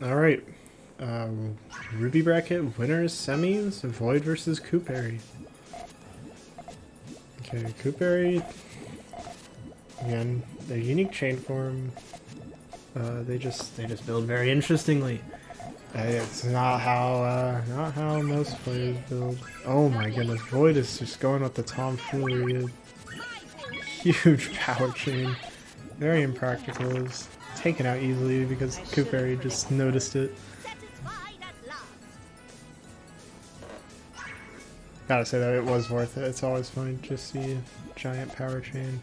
Alright. Ruby bracket winners semis, Void versus Koopary. Okay, Koopary. Again, their unique chain form. They just build very interestingly. It's not how most players build. Oh my goodness, Void is just going with the tomfoolery. Huge power chain. Very impractical. It was taken out easily because Koopary just noticed it. Gotta say though, it was worth it. It's always fun to see a giant power chain.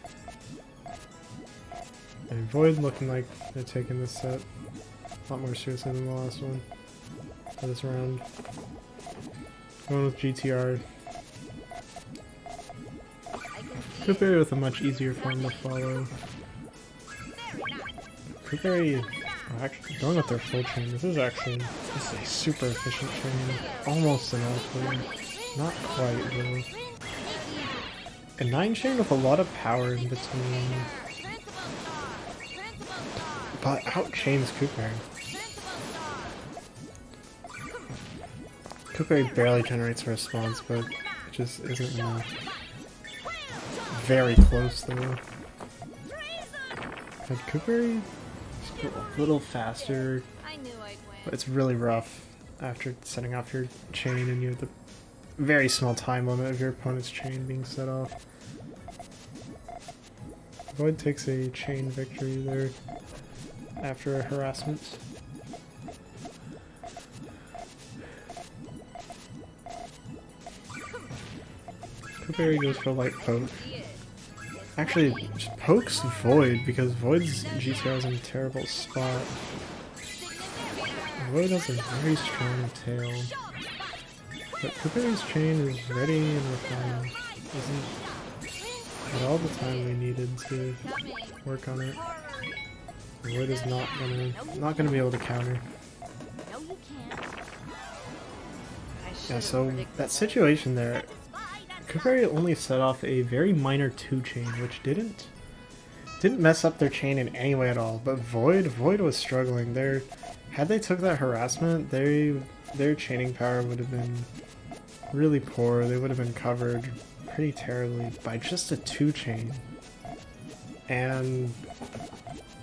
And Void looking like they're taking this set a lot more seriously than the last one for this round. Going with GTR. Koopary with a much easier form to follow. Koopary actually going with their full chain. This is a super efficient chain. Almost an L4. Not quite though. A 9 chain with a lot of power in between. But outchains Koopary. Koopary barely generates a response, but it just isn't enough. Very close though. But Koopary is a little faster, but it's really rough after setting off your chain and you have the very small time limit of your opponent's chain being set off. Void takes a chain victory there after a harassment. Koopary goes for light poke. Actually, just pokes Void because Void's GTR is in a terrible spot. Void has a very strong tail. But Koopary's chain is ready and refined. Isn't at all the time we needed to work on it. Void is not gonna be able to counter. Yeah, so that situation there, Koopary only set off a very minor 2 chain, which didn't mess up their chain in any way at all. But Void was struggling. Had they took that harassment, their chaining power would have been really poor. They would have been covered pretty terribly by just a 2 chain. And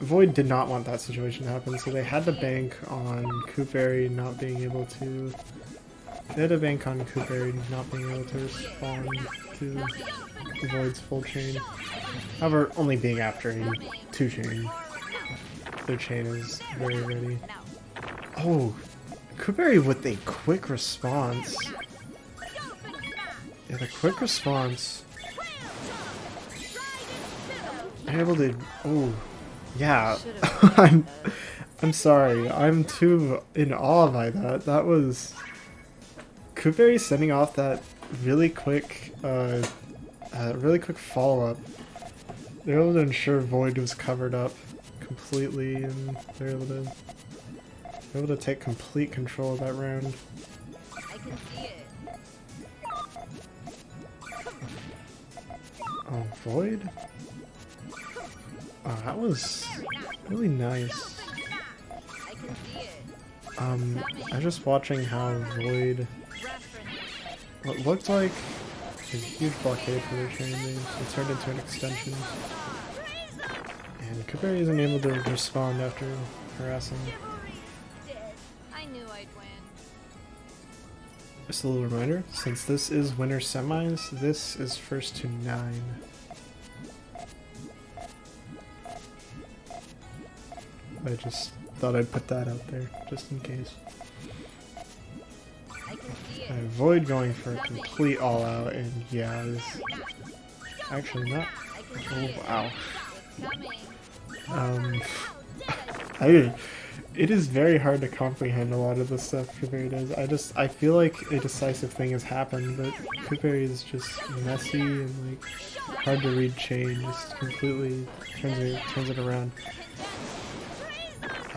Void did not want that situation to happen, so they had to bank on Koopary not being able to. They had to bank on Koopary not being able to respond to Void's full chain. However, only being after a 2 chain. Their chain is very ready. Oh, Koopary with a quick response. Yeah, the quick response. I'm able to. Oh, yeah. I'm sorry. I'm too in awe by that. That was Koopary sending off that really quick follow-up. They were able to ensure Void was covered up completely, and they were able to take complete control of that round. Oh, Void? Oh, that was really nice. I'm just watching how Void, what looked like a huge blockade for their chain, they turned into an extension. And Koopary isn't able to respond after harassing. Just a little reminder, since this is winner semis, this is first to 9. I just thought I'd put that out there, just in case. Void going for a complete all-out, and yeah, it's actually not. Oh wow. It is very hard to comprehend a lot of the stuff Koopary does. I feel like a decisive thing has happened, but Koopary is just messy and like hard to read chain, just completely turns it around.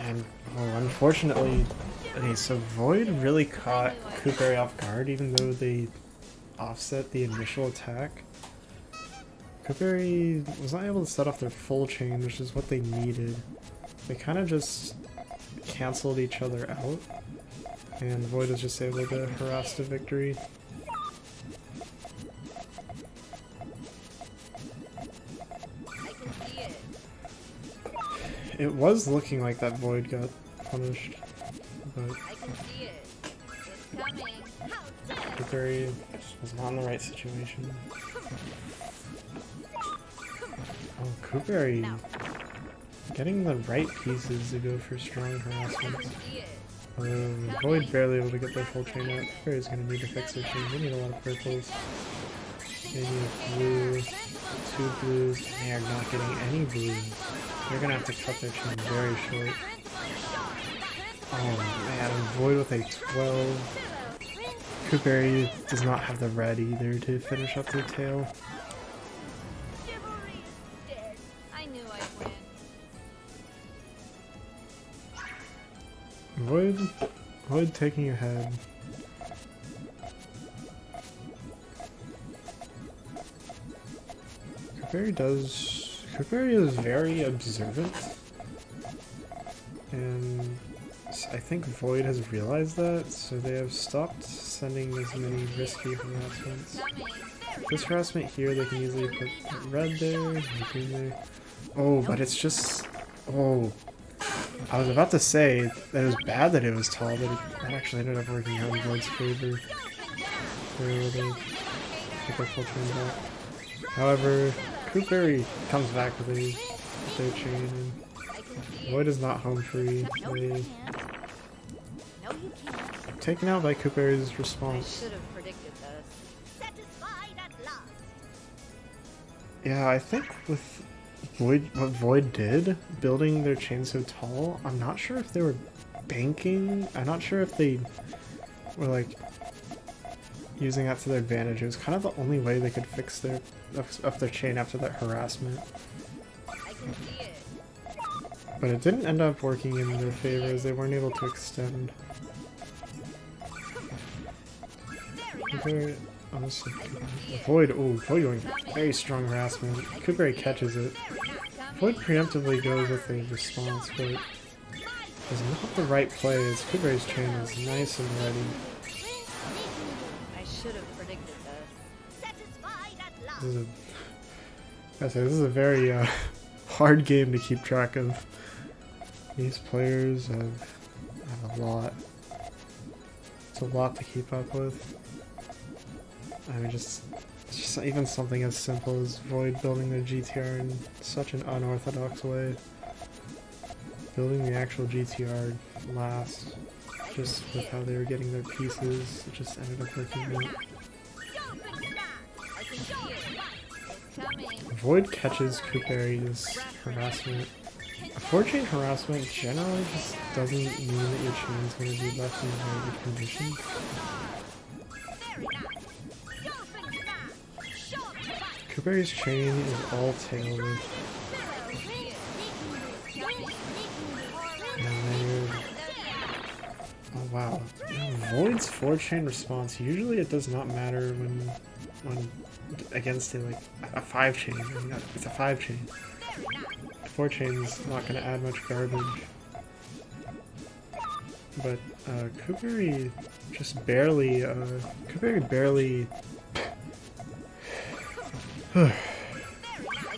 And unfortunately, okay, so Void really caught Koopary off guard, even though they offset the initial attack. Koopary was not able to set off their full chain, which is what they needed. They kind of just canceled each other out, and Void was just able to harass the victory. It was looking like that Void got punished, but Koopary was not in the right situation. Oh, Koopary getting the right pieces to go for strong harassment. Void barely able to get their full chain out. Koopary's gonna need to fix their chain. They need a lot of purples. They need a blue, 2 blues, and they are not getting any blue. They're gonna have to cut their chain very short. Oh man, and Void with a 12. Koopary does not have the red either to finish up their tail. Void taking ahead. Koopary is very observant, and I think Void has realized that, so they have stopped sending as many risky harassments. This harassment here, they can easily put red there, green there. Oh, but it's just... Oh. I was about to say that it was bad that it was tall, but that actually ended up working out in Void's favor. They were able to get their full chain back. However, Koopary comes back with their chain, and Void is not home free. They taken out by Koopary's response. Yeah, I think with what Void did, building their chain so tall, I'm not sure if they were banking. I'm not sure if they were like using that to their advantage. It was kind of the only way they could fix their up their chain after that harassment. But it didn't end up working in their favor as they weren't able to extend. Void, Void going very strong harassment. Koopary catches it. Void preemptively goes with a response, but is not the right play as Koopary's chain is nice and ready. I should have predicted this. This is a very hard game to keep track of. These players have a lot. It's a lot to keep up with. I mean, just even something as simple as Void building their GTR in such an unorthodox way. Building the actual GTR last, just with how they were getting their pieces, it just ended up working out. Void catches Koopary's harassment. A 4-chain harassment generally just doesn't mean that your chain is going to be left in a very good condition. Koopary's chain is all tail with. Oh wow. Void's 4-chain response, usually it does not matter when against a 5-chain. I mean, it's a 5-chain. 4-chain's not going to add much garbage. But Koopary just barely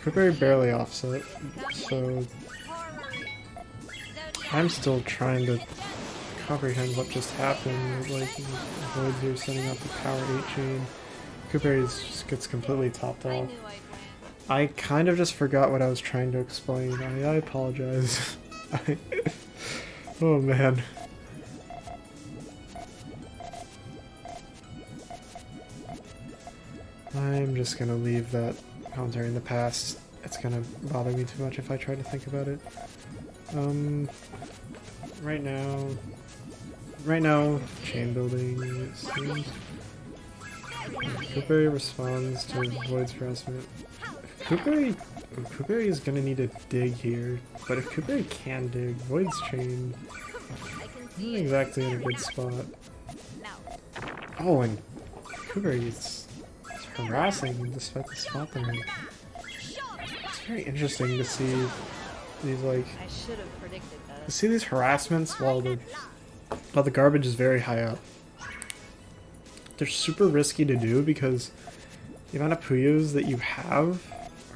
Koopary barely offset, so I'm still trying to comprehend what just happened. Like, Void's here setting up the power 8-chain. Koopary just gets completely topped off. I kind of just forgot what I was trying to explain. I apologize. Oh man. I'm just gonna leave that commentary in the past. It's gonna bother me too much if I try to think about it. Right now, chain building, it seems. Koopary responds to Void's harassment. Koopary is gonna need to dig here, but if Koopary can dig, Void's chain isn't exactly in a good spot. Oh, and Koopary is harassing despite the spot they're in. It's very interesting to see these, like, I should have predicted that. You see these harassments while the garbage is very high up. They're super risky to do because the amount of Puyos that you have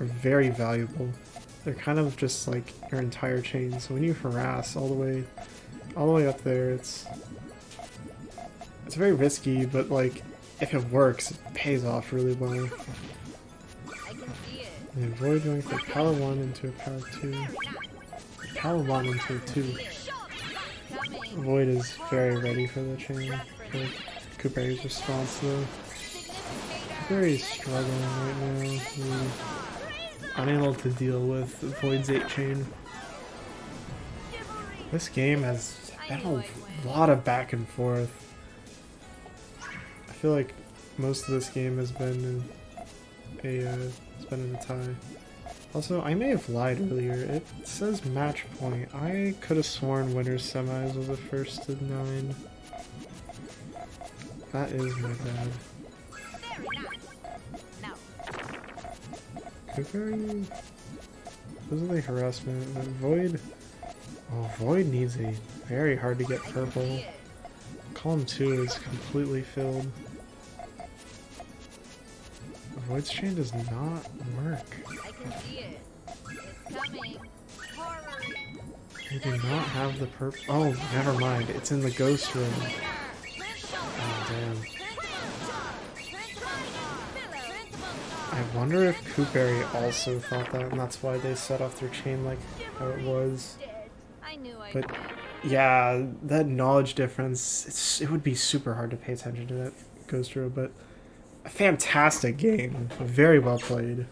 are very valuable. They're kind of just like your entire chain. So when you harass all the way up there, it's very risky, but like if it works, it pays off really well. And avoid going from power 1 into a power 2. Power 1 into a 2. Void is very ready for the chain. For Koopary's response though. Very struggling right now. He's unable to deal with Void's 8 chain. This game has been a lot of back and forth. I feel like most of this game has been in a tie. Also, I may have lied earlier. It says match point. I could have sworn winners semis was the first to 9. That is my bad. Koopary? Those are the harassment. But Void. Oh, Void needs a very hard to get purple. Column 2 is completely filled. Void's chain does not work. I can see it. It's coming. They do not have the purple. Oh, never mind. It's in the ghost room. Oh, damn. I wonder if Koopary also thought that, and that's why they set off their chain like how it was. But yeah, that knowledge difference, it would be super hard to pay attention to that ghost room, but a fantastic game. Very well played.